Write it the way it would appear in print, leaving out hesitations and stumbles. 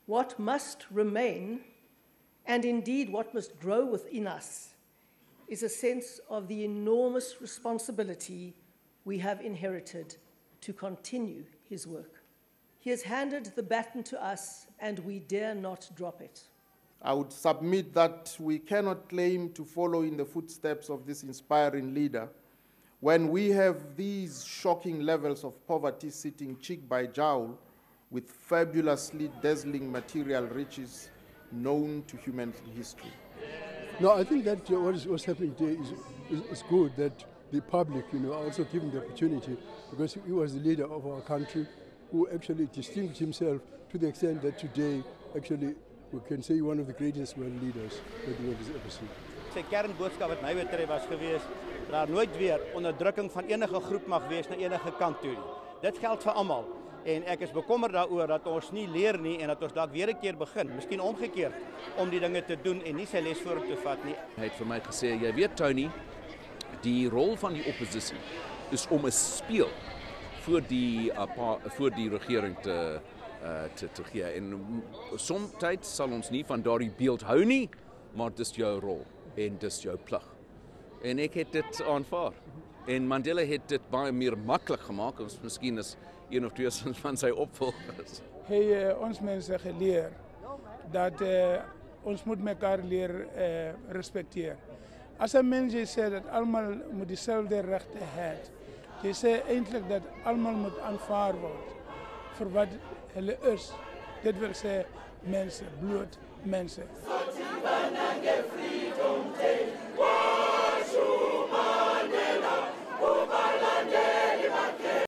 What must remain, and indeed what must grow within us, is a sense of the enormous responsibility we have inherited to continue his work. He has handed the baton to us, and we dare not drop it. I would submit that we cannot claim to follow in the footsteps of this inspiring leader when we have these shocking levels of poverty sitting cheek by jowl with fabulously dazzling material riches known to human history. No, I think that what's happening today is good, that the public, are also given the opportunity, because he was the leader of our country who actually distinguished himself to the extent that today, actually, we can say one of the greatest world leaders that the world has ever seen. Sy kernboodskap wat my betref was geweest dat daar nooit weer onderdrukking van enige groep mag wees na enige kant toe nie. Dit geld vir almal en ek is bekommerd daaroor dat ons nie leer nie en dat ons dalk weer 'n keer begin, miskien omgekeerd, om die dinge te doen en nie sy les vorentoe vat nie. Hy het vir my gesê, jy weet Tony, die rol van die oppositie is om 'n speel voor die regering te gee. En soms sal ons nie van daardie beeld hou nie, maar dis jou rol en dis jou plig. En ek het dit aanvaar. En Mandela het dit baie meer maklik gemaak, ons miskien is een of twee van sy opvolgers. Hey, ons mense geleer dat ons moet mekaar leer respecteer. As 'n mens sê dat almal moet dieselfde regte hê, jy sê eintlik dat almal moet aanvaar word vir wat hulle is. Dit wil sê mense, bloot mense.